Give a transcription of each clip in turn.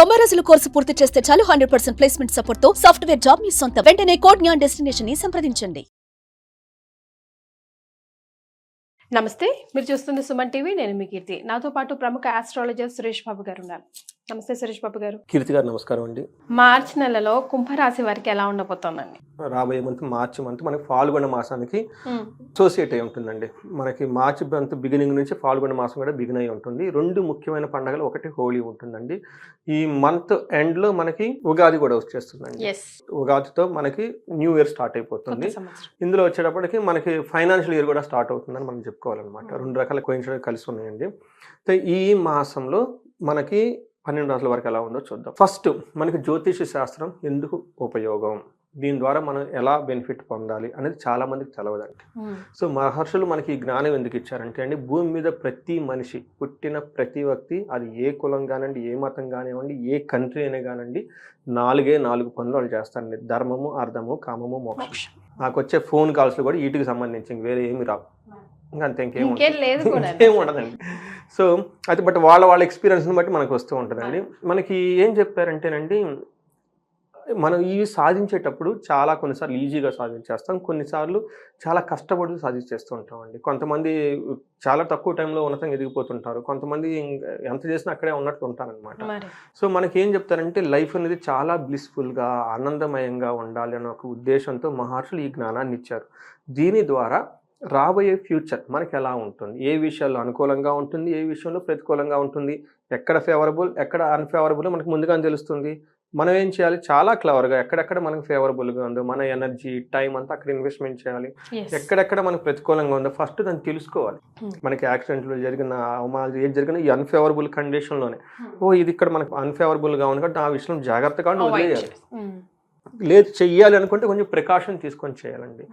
90 course పూర్తి చేస్తే చాలు 100% ప్లేస్మెంట్ సపోర్ట్ తో సాఫ్ట్వేర్ జాబ్ మీ సొంతం. వెంటనే కోడ్ జ్ఞాన్ డెస్టినేషన్ ని సంప్రదించండి. నమస్తే, మీరు చూస్తుంది సుమన్ టీవీ. నేను మీ కీర్తి. నాతో పాటు ప్రముఖ ఆస్ట్రాలజర్ సురేష్ బాబు గారు ఉన్నారు. నమస్తే సురేష్ బాబు గారు. కీర్తి గారు నమస్కారం అండి. మార్చి నెలలో కుంభరాశి వారికి ఎలా ఉండబోతోందండి? రాబోయే మార్చి మంత్ మనకి ఫాల్గుణ మాసానికి అసోసియేట్ అయి ఉంటుందండి. మనకి మార్చి మంత్ బిగినింగ్ నుంచి ఫాల్గుణ మాసం కూడా బిగిన్ అయి ఉంటుంది. రెండు ముఖ్యమైన పండుగలు, ఒకటి హోలీ ఉంటుందండి. ఈ మంత్ ఎండ్ లో మనకి ఉగాది కూడా వచ్చేస్తుందండి. ఉగాదితో మనకి న్యూ ఇయర్ స్టార్ట్ అయిపోతుంది. ఇందులో వచ్చేటప్పటికి మనకి ఫైనాన్షియల్ ఇయర్ కూడా స్టార్ట్ అవుతుందని మనం చెప్పుకోవాలన్నమాట. రెండు రకాల కోయిన్సిడెన్స్ కలిసి ఉన్నాయండి. ఈ మాసంలో మనకి 12 రాశుల వరకు ఎలా ఉందో చూద్దాం. ఫస్ట్ మనకి జ్యోతిష శాస్త్రం ఎందుకు ఉపయోగం, దీని ద్వారా మనం ఎలా బెనిఫిట్ పొందాలి అనేది చాలా మందికి తెలవదండి. సో మహర్షులు మనకి ఈ జ్ఞానం ఎందుకు ఇచ్చారంటే అండి, భూమి మీద ప్రతి మనిషి పుట్టిన ప్రతి వ్యక్తి, అది ఏ కులం కానివ్వండి, ఏ మతం కానివ్వండి, ఏ కంట్రీ అయినా కానివ్వండి, 4 పనులు వాళ్ళు చేస్తారండి. ధర్మము, అర్థము, కామము, మోక్షం. నాకు వచ్చే ఫోన్ కాల్స్లో కూడా వీటికి సంబంధించి వేరే ఏమి రావు, అంతే, ఇంకేం ఉండదండి. సో అది బట్ వాళ్ళ ఎక్స్పీరియన్స్ని బట్టి మనకు వస్తూ ఉంటుందండి. మనకి ఏం చెప్పారంటేనండి, మనం ఇవి సాధించేటప్పుడు కొన్నిసార్లు ఈజీగా సాధించేస్తాం, కొన్నిసార్లు చాలా కష్టపడుతూ సాధించేస్తూ ఉంటామండి. కొంతమంది చాలా తక్కువ టైంలో ఉన్నతంగా ఎదిగిపోతుంటారు, కొంతమంది ఎంత చేసినా అక్కడే ఉన్నట్టు ఉంటారనమాట. సో మనకి ఏం చెప్తారంటే, లైఫ్ అనేది చాలా బ్లిస్ఫుల్గా ఆనందమయంగా ఉండాలి అనే ఒక ఉద్దేశంతో మహర్షులు ఈ జ్ఞానాన్ని ఇచ్చారు. దీని ద్వారా రాబోయే ఫ్యూచర్ మనకి ఎలా ఉంటుంది, ఏ విషయాల్లో అనుకూలంగా ఉంటుంది, ఏ విషయంలో ప్రతికూలంగా ఉంటుంది, ఎక్కడ ఫేవరబుల్ ఎక్కడ అన్ఫేవరబుల్ మనకు ముందుగానే తెలుస్తుంది. మనం ఏం చేయాలి, చాలా క్లవర్గా ఎక్కడెక్కడ మనకు ఫేవరబుల్గా ఉందో మన ఎనర్జీ, టైం అంతా అక్కడ ఇన్వెస్ట్మెంట్ చేయాలి. ఎక్కడెక్కడ మనకు ప్రతికూలంగా ఉందో ఫస్ట్ దాన్ని తెలుసుకోవాలి. మనకి యాక్సిడెంట్లో జరిగిన అవమానాలు ఏది జరిగినా ఈ అన్ఫేవరబుల్ కండిషన్లోనే, ఇది ఇక్కడ మనకు అన్ఫేవరబుల్గా ఉంది కాబట్టి ఆ విషయం జాగ్రత్తగా వదిలేయాలి. లేదు చెయ్యాలి అనుకుంటే కొంచెం ప్రికాషన్ తీసుకొని చేయాలండి.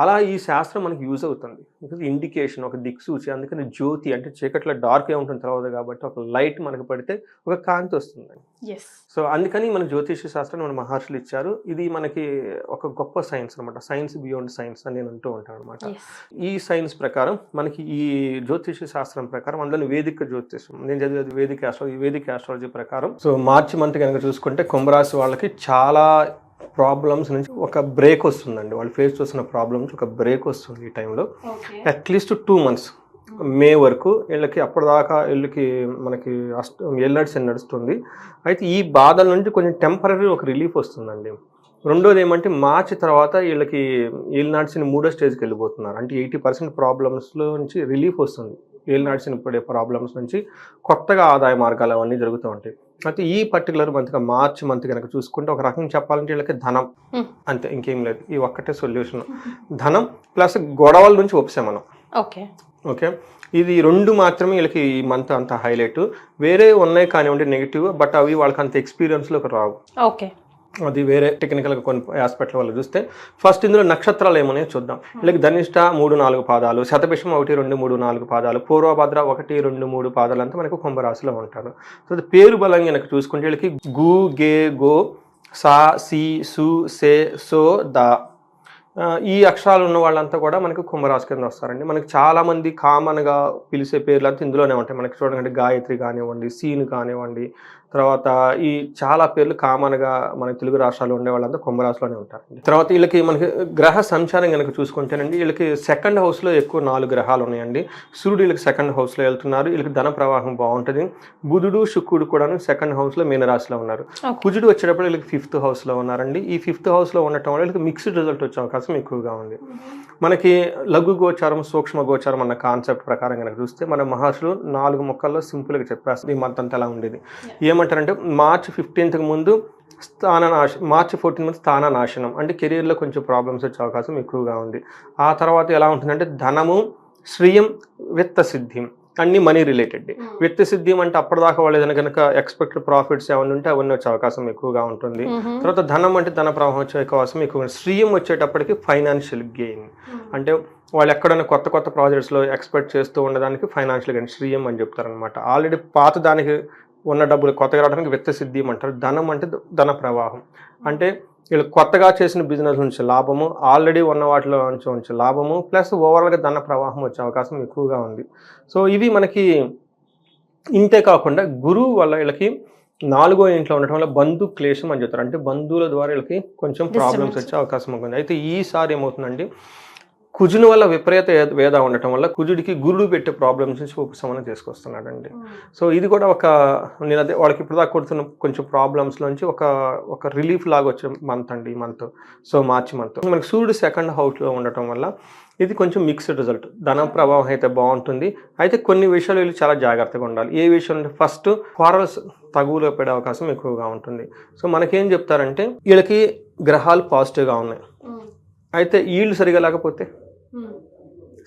అలా ఈ శాస్త్రం మనకి యూజ్ అవుతుంది. బికాజ్ ఇండికేషన్, ఒక దిక్సూచి. అందుకని జ్యోతి అంటే చీకట్లో డార్క్ ఉంటుంది తర్వాత, కాబట్టి ఒక లైట్ మనకు పడితే ఒక కాంతి వస్తుందండి. సో అందుకని మన జ్యోతిష శాస్త్రం మన మహర్షులు ఇచ్చారు. ఇది మనకి ఒక గొప్ప సైన్స్ అనమాట. సైన్స్ బియాండ్ సైన్స్ అని నేను అంటూ ఉంటాను అనమాట. ఈ సైన్స్ ప్రకారం మనకి ఈ జ్యోతిష శాస్త్రం ప్రకారం, అందులో వేదిక జ్యోతిషం నేను చదివేది వేదిక ఆస్ట్రాలజీ ప్రకారం. సో మార్చి మంత్ కనుక చూసుకుంటే కుంభరాశి వాళ్ళకి చాలా ప్రాబ్లమ్స్ నుంచి ఒక బ్రేక్ వస్తుందండి. వాళ్ళు ఫేస్ చేస్తున్న ప్రాబ్లమ్స్ ఒక బ్రేక్ వస్తుంది ఈ టైంలో. అట్లీస్ట్ 2 months మే వరకు వీళ్ళకి, అప్పటిదాకా వీళ్ళకి మనకి ఏళ్ళ నడుస్తుంది. అయితే ఈ బాధల నుంచి కొంచెం టెంపరీ ఒక రిలీఫ్ వస్తుందండి. రెండోది ఏమంటే, మార్చి తర్వాత వీళ్ళకి ఏళ్ళనాడ్సిన 3వ స్టేజ్కి వెళ్ళిపోతున్నారు. అంటే 80% ప్రాబ్లమ్స్లో నుంచి రిలీఫ్ వస్తుంది. ఏళ్ళనాడ్సిన పడే ప్రాబ్లమ్స్ నుంచి కొత్తగా ఆదాయ మార్గాలు అవన్నీ జరుగుతూ ఉంటాయి. అయితే ఈ పర్టికులర్ మంత్గా మార్చి మంత్ కనుక చూసుకుంటే, ఒక రకంగా చెప్పాలంటే వీళ్ళకి ధనం అంతే, ఇంకేం లేదు. ఈ ఒక్కటే సొల్యూషన్, ధనం ప్లస్ గొడవల నుంచి ఉపశమనం. ఓకే, ఇది 2 మాత్రమే వీళ్ళకి ఈ మంత్ అంత హైలైట్. వేరే ఉన్నాయి కానివ్వండి నెగిటివ్, బట్ అవి వాళ్ళకి అంత ఎక్స్పీరియన్స్లోకి రావు. అది వేరే టెక్నికల్గా కొన్ని ఆస్పెక్ట్ల వల్ల చూస్తే, ఫస్ట్ ఇందులో నక్షత్రాలు ఏమన్నాయో చూద్దాం. వీళ్ళకి ధనిష్ట 3-4 పాదాలు, శతభిషం 1-2-3-4 పాదాలు, పూర్వభద్ర 1-2-3 పాదాలు అంతా మనకు కుంభరాశిలో ఉంటారు. సో అది పేరు బలంగా కనుక చూసుకుంటే, వీళ్ళకి గు, గే, గో, సా, సి, సు, సే, సో, ద, ఈ అక్షరాలు ఉన్న వాళ్ళంతా కూడా మనకి కుంభరాశి కింద వస్తారండి. మనకి చాలామంది కామన్గా పిలిచే పేర్లు అంతా ఇందులోనే ఉంటాయి. మనకి చూడండి, గాయత్రి కానివ్వండి, సీను కానివ్వండి, తర్వాత ఈ చాలా పేర్లు కామన్గా మన తెలుగు రాష్ట్రాల్లో ఉండే వాళ్ళంతా కుంభరాశిలోనే ఉంటారండి. తర్వాత వీళ్ళకి మనకి గ్రహ సంచారం కనుక చూసుకుంటేనండి, వీళ్ళకి 2nd హౌస్లో ఎక్కువ 4 గ్రహాలు ఉన్నాయండి. సూర్యుడు వీళ్ళకి 2nd హౌస్లో వెళ్తున్నారు. వీళ్ళకి ధన ప్రవాహం బాగుంటుంది. బుధుడు, శుక్రుడు కూడా 2nd హౌస్లో మీనరాశిలో ఉన్నారు. కుజుడు వచ్చేటప్పుడు వీళ్ళకి 5th హౌస్లో ఉన్నారండి. ఈ 5th హౌస్లో ఉండటం వల్ల వీళ్ళకి మిక్స్డ్ రిజల్ట్ వచ్చే అవకాశం ఎక్కువగా ఉంది. మనకి లఘు గోచారం, సూక్ష్మ గోచారం అన్న కాన్సెప్ట్ ప్రకారం కనుక చూస్తే, మన మహర్షులు 4 ముక్కల్లో సింపుల్గా చెప్పేస్తారు ఈ మంత్ అంతా ఎలా ఉండేది. ఏమంటారంటే, మార్చి 15th ముందు మార్చి 14 ముందు స్థాన నాశనం, అంటే కెరీర్లో కొంచెం ప్రాబ్లమ్స్ వచ్చే అవకాశం ఎక్కువగా ఉంది. ఆ తర్వాత ఎలా ఉంటుందంటే, ధనము, శ్రియం, విత్త సిద్ధిం, అన్ని మనీ రిలేటెడ్. విత్త సిద్ధిం అంటే అప్పటిదాకా వాళ్ళు ఏదైనా కనుక ఎక్స్పెక్టెడ్ ప్రాఫిట్స్ ఏమైనా ఉంటే అవన్నీ వచ్చే అవకాశం ఎక్కువగా ఉంటుంది. తర్వాత ధనం అంటే ధన ప్రవాహం వచ్చే అవకాశం ఎక్కువ. శ్రీయం వచ్చేటప్పటికి ఫైనాన్షియల్ గెయిన్, అంటే వాళ్ళు ఎక్కడైనా కొత్త ప్రాజెక్ట్స్లో ఎక్స్పెక్ట్ చేస్తూ ఉండడానికి ఫైనాన్షియల్ గెయిన్ శ్రీయం అని చెప్తారనమాట. ఆల్రెడీ పాత దానికి ఉన్న డబ్బులు కొత్తగా రావడానికి విత్త సిద్ధిం అంటారు. ధనం అంటే ధన ప్రవాహం, అంటే వీళ్ళు కొత్తగా చేసిన బిజినెస్ నుంచి లాభము, ఆల్రెడీ ఉన్న వాటిలో నుంచి లాభము, ప్లస్ ఓవరాల్గా ధన ప్రవాహం వచ్చే అవకాశం ఎక్కువగా ఉంది. సో ఇవి మనకి ఇంతే కాకుండా, గురువు వల్ల వీళ్ళకి నాలుగో ఇంట్లో ఉండటం వల్ల బంధు క్లేశం అని చెప్తారు. అంటే బంధువుల ద్వారా వీళ్ళకి కొంచెం ప్రాబ్లమ్స్ వచ్చే అవకాశం ఉంటుంది. అయితే ఈసారి ఏమవుతుందండి, కుజుని వల్ల విపరీత వేద ఉండటం వల్ల కుజుడికి గురుడు పెట్టే ప్రాబ్లమ్స్ నుంచి ఉపశమనం తీసుకొస్తున్నాడండి. సో ఇది కూడా నేను అదే వాళ్ళకి ఇప్పుడు దాకా కొడుతున్న కొంచెం ప్రాబ్లమ్స్లోంచి ఒక రిలీఫ్ లాగా వచ్చే మంత్ అండి ఈ మంత్. సో మార్చి మంత్ మనకి సూర్యుడు సెకండ్ హౌస్లో ఉండటం వల్ల ఇది కొంచెం మిక్స్డ్ రిజల్ట్. ధన ప్రభావం అయితే బాగుంటుంది. అయితే కొన్ని విషయాలు వీళ్ళు చాలా జాగ్రత్తగా ఉండాలి. ఏ విషయం అంటే ఫస్ట్ క్వారల్స్ తగువులో పడే అవకాశం ఎక్కువగా ఉంటుంది. సో మనకేం చెప్తారంటే వీళ్ళకి గ్రహాలు పాజిటివ్గా ఉన్నాయి, అయితే వీళ్ళు సరిగా లేకపోతే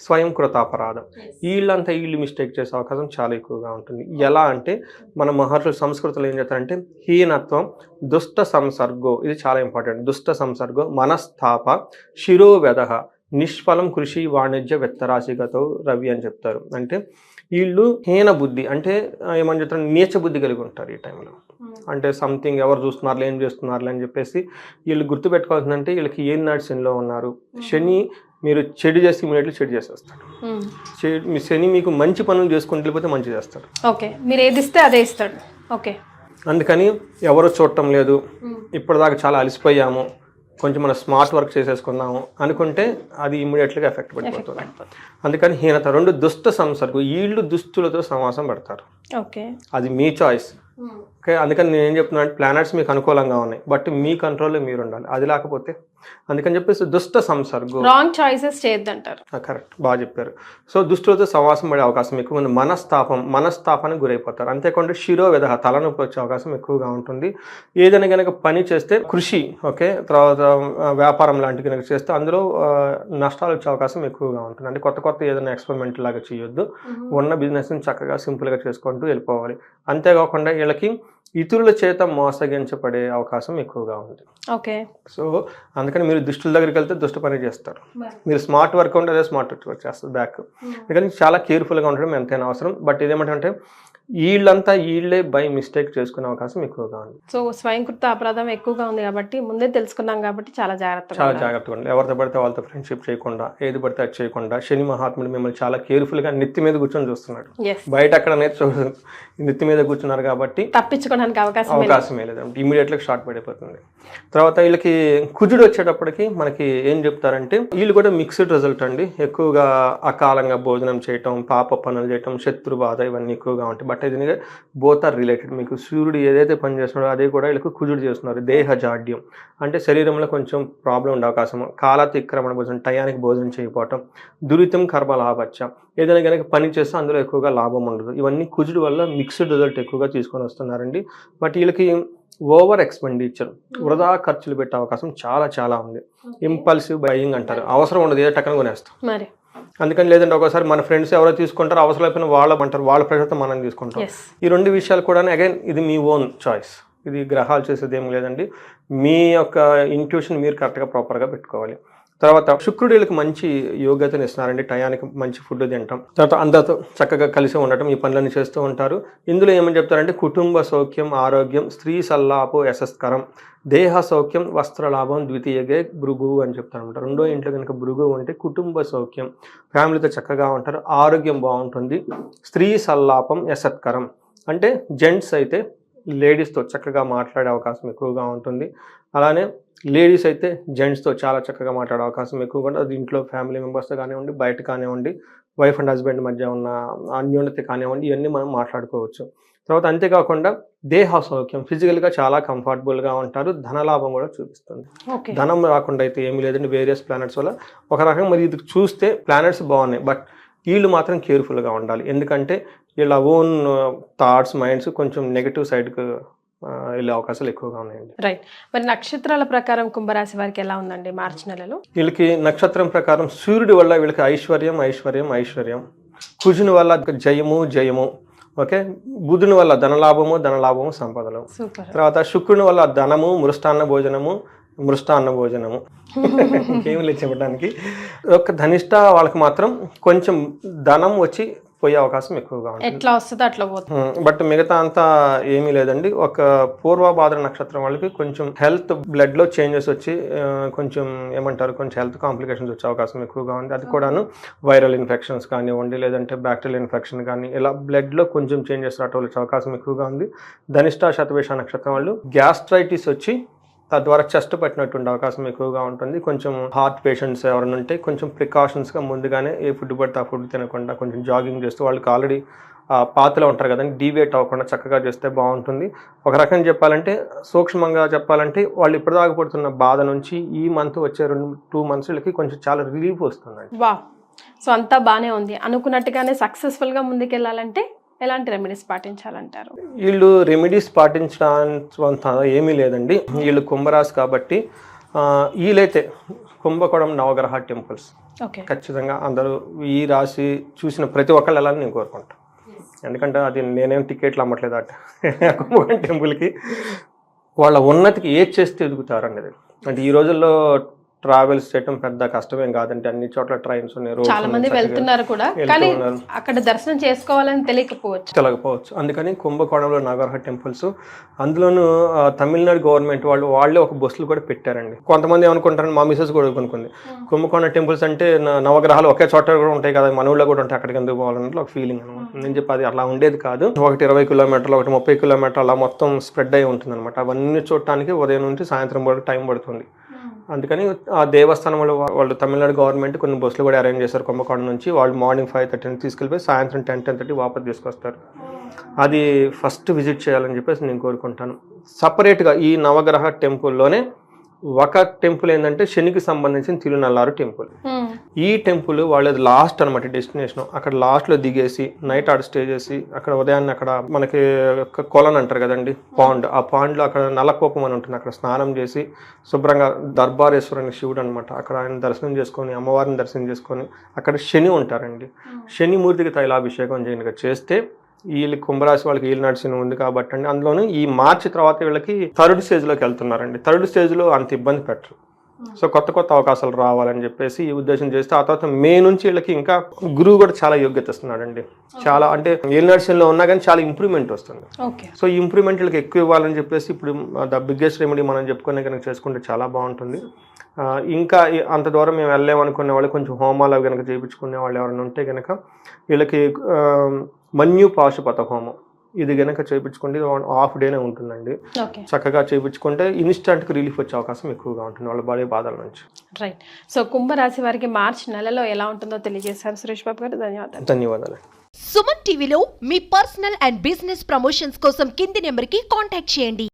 స్వయం కృతాపరాధం, వీళ్ళు మిస్టేక్ చేసే అవకాశం చాలా ఎక్కువగా ఉంటుంది. ఎలా అంటే మన మహర్షులు సంస్కృతిలో ఏం చేస్తారంటే హీనత్వం, దుష్ట సంసర్గో, ఇది చాలా ఇంపార్టెంట్. దుష్ట సంసర్గో, మనస్తాప, శిరోవ్యధ, నిష్ఫలం కృషి వాణిజ్య వెత్తరాశిగతో రవి అని చెప్తారు. అంటే వీళ్ళు హీన బుద్ధి, అంటే ఏమని చెప్తారు, నీచ బుద్ధి కలిగి ఉంటారు ఈ టైంలో. అంటే సంథింగ్ ఎవరు చూస్తున్నారు, ఏం చేస్తున్నారు అని చెప్పేసి వీళ్ళు గుర్తుపెట్టుకోవాల్సిందంటే వీళ్ళకి ఏం నాటి శనిలో ఉన్నారు. శని మీరు చెడు చేసి ఇమీడియట్లీ చెడు చేసేస్తాడు. శని మీకు మంచి పనులు చేసుకుంటూ వెళ్ళిపోతే మంచి చేస్తాడు. ఓకే, మీరు ఏది ఇస్తే అదే ఇస్తాడు. ఓకే, అందుకని ఎవరు చూడటం లేదు, ఇప్పటిదాకా చాలా అలసిపోయాము, కొంచెం మనం స్మార్ట్ వర్క్ చేసేసుకున్నాము అనుకుంటే అది ఇమ్మీడియట్గా ఎఫెక్ట్ పడిపోతుంది. అందుకని హీనత. రెండు, దుష్ట సంసర్గం, వీళ్ళు దుస్తులతో సమాసం పడతారు. ఓకే, అది మీ చాయిస్. ఓకే, అందుకని నేను ఏం చెప్తున్నా అంటే ప్లానెట్స్ మీకు అనుకూలంగా ఉన్నాయి, బట్ మీ కంట్రోల్లో మీరు ఉండాలి. అది లేకపోతే అందుకని చెప్పేసి దుష్ట సంసర్గం, రాంగ్ చాయిసెస్ చేయొద్దంటారు. కరెక్ట్, బాగా చెప్పారు. సో దుష్టులతో సమాసం పడే అవకాశం ఎక్కువ ఉంది. మనస్తాపానికి గురైపోతారు. అంతేకాకుండా శిరోవ్యధ, తలనొప్పి వచ్చే అవకాశం ఎక్కువగా ఉంటుంది. ఏదైనా కనుక పని చేస్తే కృషి, ఓకే, తర్వాత వ్యాపారం లాంటివి కనుక చేస్తే అందులో నష్టాలు వచ్చే అవకాశం ఎక్కువగా ఉంటుంది. అంటే కొత్త ఏదైనా ఎక్స్పెరిమెంట్ లాగా చేయొద్దు. ఉన్న బిజినెస్ని చక్కగా సింపుల్గా చేసుకుంటూ వెళ్ళిపోవాలి. అంతేకాకుండా వీళ్ళకి ఇతరుల చేత మోసగించబడే అవకాశం ఎక్కువగా ఉంది. ఓకే, సో అందుకని మీరు దుష్టుల దగ్గరికి వెళ్తే దుష్ట పని చేస్తారు. మీరు స్మార్ట్ వర్క్ ఉంటే అదే స్మార్ట్ వర్క్ చేస్తారు బ్యాక్. అందుకని చాలా కేర్ఫుల్గా ఉండడం ఎంతైనా అవసరం. బట్ ఇదేమంటే వీళ్ళే బై మిస్టేక్ చేసుకునే అవకాశం ఎక్కువగా ఉంది. సో స్వయంకృత అపరాధం ఎక్కువగా ఉంది కాబట్టి ముందే తెలుసుకున్నాం కాబట్టి చాలా జాగ్రత్తగా ఉండాలి. ఎవరితో పడితే వాళ్ళతో ఫ్రెండ్షిప్ చేయకుండా, ఏది పడితే అది చేయకుండా. శని మహాత్ముడు మిమ్మల్ని చాలా కేర్ఫుల్గా నెత్తి మీద కూర్చొని చూస్తున్నాడు. బయట అక్కడ నెత్తి మీద కూర్చున్నారు కాబట్టి తప్పించుకోవడానికి అవకాశమే లేదు. ఇమీడియట్గా షార్ట్ పడిపోతుంది. తర్వాత వీళ్ళకి కుజుడు వచ్చేటప్పటికి మనకి ఏం చెప్తారంటే వీళ్ళు కూడా మిక్స్డ్ రిజల్ట్ అండి. ఎక్కువగా అకాలంగా భోజనం చేయటం, పాప పనులు చేయటం, శత్రు బాధ, ఇవన్నీ ఎక్కువగా ఉంటాయి. బట్ ఇది బోత్ ఆర్ రిలేటెడ్. మీకు సూర్యుడు ఏదైతే పని చేస్తున్నాడో అదే కూడా వీళ్ళకి కుజుడు చేస్తున్నారు. దేహ జాడ్యం, అంటే శరీరంలో కొంచెం ప్రాబ్లం ఉండే అవకాశం. కాలతిక్రమణ భోజనం, టయానికి భోజనం చేయకపోవటం, దురితం కర్మ లాభచ్చ, ఏదైనా కనుక పని చేస్తే అందులో ఎక్కువగా లాభం ఉండదు. ఇవన్నీ కుజుడు వల్ల మిక్స్డ్ రిజల్ట్ ఎక్కువగా తీసుకొని వస్తున్నారండి. బట్ వీళ్ళకి ఓవర్ ఎక్స్పెండిచర్, వృధా ఖర్చులు పెట్టే అవకాశం చాలా ఉంది. ఇంపల్సివ్ బయింగ్ అంటారు. అవసరం ఉండదు, ఏదో టక్కన కొనేస్తాం. అందుకని లేదంటే ఒకసారి మన ఫ్రెండ్స్ ఎవరో తీసుకుంటారు, అవసరం అయిపోయిన వాళ్ళ ప్రెషర్తో మనం తీసుకుంటాం. ఈ రెండు విషయాలు కూడా అగైన్ ఇది మీ ఓన్ చాయిస్. ఇది గ్రహాలు చేసేది ఏం లేదండి. మీ యొక్క ఇంట్యూషన్ మీరు కరెక్ట్గా ప్రాపర్గా పెట్టుకోవాలి. తర్వాత శుక్రుడు వీళ్ళకి మంచి యోగ్యతను ఇస్తున్నారండి. టయానికి మంచి ఫుడ్ తింటాం, తర్వాత అందరితో చక్కగా కలిసి ఉండటం, ఈ పనులన్నీ చేస్తూ ఉంటారు. ఇందులో ఏమని చెప్తారంటే కుటుంబ సౌఖ్యం, ఆరోగ్యం, స్త్రీ సల్లాపో యశస్కరం, దేహ సౌఖ్యం, వస్త్రలాభం, ద్వితీయగే భృగు అని చెప్తారనమాట. రెండో ఇంట్లో కనుక భృగు ఉంటే కుటుంబ సౌఖ్యం, ఫ్యామిలీతో చక్కగా ఉంటారు, ఆరోగ్యం బాగుంటుంది. స్త్రీ సల్లాపం యశస్కరం, అంటే జెంట్స్ అయితే లేడీస్తో చక్కగా మాట్లాడే అవకాశం ఎక్కువగా ఉంటుంది. అలానే లేడీస్ అయితే జెంట్స్తో చాలా చక్కగా మాట్లాడే అవకాశం ఎక్కువగా ఉంటుంది. అది ఇంట్లో ఫ్యామిలీ మెంబర్స్తో కానివ్వండి, బయట కానివ్వండి, వైఫ్ అండ్ హస్బెండ్ మధ్య ఉన్న అన్యోన్యత కానివ్వండి, ఇవన్నీ మనం మాట్లాడుకోవచ్చు. తర్వాత అంతేకాకుండా దేహ సౌఖ్యం, ఫిజికల్గా చాలా కంఫర్టబుల్గా ఉంటారు. ధనలాభం కూడా చూపిస్తుంది. ధనం రాకుండా అయితే ఏమీ లేదండి వేరియస్ ప్లానెట్స్ వల్ల. ఒక రకంగా మరి ఇది చూస్తే ప్లానెట్స్ బాగున్నాయి, బట్ వీళ్ళు మాత్రం కేర్ఫుల్గా ఉండాలి. ఎందుకంటే వీళ్ళ ఓన్ థాట్స్, మైండ్స్ కొంచెం నెగిటివ్ సైడ్కి వెళ్ళే అవకాశాలు ఎక్కువగా ఉన్నాయండి. రైట్. మరి నక్షత్రాల ప్రకారం కుంభరాశి వారికి ఎలా ఉందండి మార్చి నెలలో? వీళ్ళకి నక్షత్రం ప్రకారం సూర్యుడి వల్ల వీళ్ళకి ఐశ్వర్యం, కుజుని వల్ల జయము, ఓకే, బుధుని వల్ల ధనలాభము సంపదలు, తర్వాత శుక్రుని వల్ల ధనము, మృష్టాన్న భోజనము ఇంకేమి లేదు చెప్పడానికి. ఒక ధనిష్ట వాళ్ళకి మాత్రం కొంచెం ధనం వచ్చి పోయే అవకాశం ఎక్కువగా ఉంటుంది. ఎట్లా వస్తుందో అట్లా పోతుంది. బట్ మిగతా అంతా ఏమీ లేదండి. ఒక పూర్వభాద్ర నక్షత్రం వాళ్ళకి కొంచెం హెల్త్ బ్లడ్ లో చేంజెస్ వచ్చి కొంచెం ఏమంటారు కొంచెం హెల్త్ కాంప్లికేషన్స్ వచ్చే అవకాశం ఎక్కువగా ఉంది. అది కూడాను వైరల్ ఇన్ఫెక్షన్స్ కానివ్వండి, లేదంటే బ్యాక్టీరియల్ ఇన్ఫెక్షన్ కానీ ఇలా బ్లడ్ లో కొంచెం చేంజెస్ రావడం వచ్చే అవకాశం ఎక్కువగా ఉంది. ధనిష్ట శతభిష నక్షత్రం వాళ్ళు గ్యాస్ట్రైటిస్ వచ్చి తద్వారా చెస్ట్ పట్టినటువంటి అవకాశం ఎక్కువగా ఉంటుంది. కొంచెం హార్ట్ పేషెంట్స్ ఎవరైనా ఉంటే కొంచెం ప్రికాషన్స్గా ముందుగానే ఏ ఫుడ్ పడితే ఆ ఫుడ్ తినకుండా కొంచెం జాగింగ్ చేస్తూ వాళ్ళకి ఆల్రెడీ పాతలో ఉంటారు కదండి, డీవేట్ అవ్వకుండా చక్కగా చేస్తే బాగుంటుంది. ఒక రకంగా చెప్పాలంటే సూక్ష్మంగా చెప్పాలంటే వాళ్ళు ఇప్పటిదాకా పడుతున్న బాధ నుంచి ఈ మంత్ వచ్చే 2 months కొంచెం చాలా రిలీఫ్ వస్తుందండి. వా, సో అంతా బాగానే ఉంది. అనుకున్నట్టుగానే సక్సెస్ఫుల్గా ముందుకెళ్ళాలంటే ఎలాంటి రెమెడీస్ పాటించాలంటారు? వీళ్ళు రెమెడీస్ పాటించడానికి ఏమీ లేదండి. వీళ్ళు కుంభరాశి కాబట్టి వీళ్ళైతే కుంభకోణం నవగ్రహ టెంపుల్స్ ఖచ్చితంగా అందరూ ఈ రాశి చూసిన ప్రతి ఒక్కళ్ళు వెళ్ళాలని నేను కోరుకుంటాను. ఎందుకంటే అది నేనేం టికెట్లు అమ్మట్లేదు అట కుంభకోణం టెంపుల్కి. వాళ్ళ ఉన్నతికి ఏది చేస్తే ఎదుగుతారు అనేది. అంటే ఈ రోజుల్లో ట్రావెల్స్ చేయడం పెద్ద కష్టమేం కాదంటే అన్ని చోట్ల ట్రైన్స్ ఉన్నాయి, చాలా మంది వెళ్తున్నారు కూడా, కానీ అక్కడ దర్శనం చేసుకోవాలని తెలియకపోవచ్చు. అందుకని కుంభకోణంలో నవగ్రహ టెంపుల్స్, అందులోనూ తమిళనాడు గవర్నమెంట్ వాళ్ళే ఒక బస్సులు కూడా పెట్టారండి. కొంతమంది ఏమనుకుంటారని మా మిసెస్ కూడా అనుకుంది, కుంభకోణ టెంపుల్స్ అంటే నవగ్రహాలు ఒకే చోట కూడా ఉంటాయి కదా, మన ఊళ్ళో కూడా ఉంటాయి, అక్కడికి ఎందుకు పోవాలన్నట్లు ఒక ఫీలింగ్ అనమాట. నేను చెప్పి అది అలా ఉండేది కాదు. ఒకటి 20 kilometers, ఒకటి 30 kilometers అలా మొత్తం స్ప్రెడ్ అయి ఉంటుంది అనమాట. అవన్నీ చూడటానికి ఉదయం నుంచి సాయంత్రం వరకు టైం పడుతుంది. అందుకని ఆ దేవస్థానం వాళ్ళు తమిళనాడు గవర్నమెంట్ కొన్ని బస్సులు కూడా అరేంజ్ చేశారు కుంభకోణం నుంచి. వాళ్ళు మార్నింగ్ 5:30 తీసుకెళ్ళిపోయి సాయంత్రం 10-10:30 వాపస్ తీసుకొస్తారు. అది ఫస్ట్ విజిట్ చేయాలని చెప్పేసి నేను కోరుకుంటాను. సపరేట్గా ఈ నవగ్రహ టెంపుల్లోనే ఒక టెంపుల్ ఏంటంటే శనికి సంబంధించిన తిరునల్లారు టెంపుల్. ఈ టెంపుల్ వాళ్ళది లాస్ట్ అనమాట డెస్టినేషన్. అక్కడ లాస్ట్లో దిగేసి నైట్ ఆడ స్టే చేసి అక్కడ ఉదయాన్నే అక్కడ మనకి కొలను అంటారు కదండి, పాండ్, ఆ పాండ్లో అక్కడ నల్లకోపం అని ఉంటుంది, అక్కడ స్నానం చేసి శుభ్రంగా దర్బారేశ్వరుని శివుడు అనమాట, అక్కడ ఆయన దర్శనం చేసుకొని అమ్మవారిని దర్శనం చేసుకొని అక్కడ శని ఉంటారండి, శని మూర్తికి తైలాభిషేకం చేస్తే వీళ్ళకి కుంభరాశి వాళ్ళకి వీళ్ళు నడిచిన ఉంది కాబట్టి అండి. అందులోనూ ఈ మార్చి తర్వాత వీళ్ళకి 3rd stage వెళ్తున్నారండి. 3rd stage అంత ఇబ్బంది పెట్టరు. సో కొత్త అవకాశాలు రావాలని చెప్పేసి ఈ ఉద్దేశం చేస్తే ఆ తర్వాత మే నుంచి వీళ్ళకి ఇంకా గురువు కూడా చాలా యోగ్యత ఇస్తున్నాడండి. చాలా అంటే వీళ్ళ నడిచిలో ఉన్నా కానీ చాలా ఇంప్రూవ్మెంట్ వస్తుంది. సో ఈ ఇంప్రూవ్మెంట్ వీళ్ళకి ఎక్కువ ఇవ్వాలని చెప్పేసి ఇప్పుడు ద బిగ్గెస్ట్ రెమెడీ మనం చెప్పుకునే కనుక చేసుకుంటే చాలా బాగుంటుంది. ఇంకా అంత దూరం మేము వెళ్ళలేమనుకునే వాళ్ళు కొంచెం హోమాలు అవి కనుక చేయించుకునే వాళ్ళు ఎవరైనా ఉంటే కనుక వీళ్ళకి మన్యు పాశుపత హోమం ఇది కనుక చేయించుకుంటే హాఫ్ డేనే ఉంటుందండి. చక్కగా చేయించుకుంటే ఇన్స్టెంట్గా రిలీఫ్ వచ్చే అవకాశం ఎక్కువగా ఉంటుంది వాళ్ళ బాడీ బాధల నుంచి. రైట్. సో కుంభరాశి వారికి మార్చి నెలలో ఎలా ఉంటుందో తెలియజేశారు సురేష్ బాబు గారు. ధన్యవాదాలు. సుమన్ టీవీలో మీ పర్సనల్ అండ్ బిజినెస్ ప్రమోషన్స్ కోసం కింది నెంబర్కి కాంటాక్ట్ చేయండి.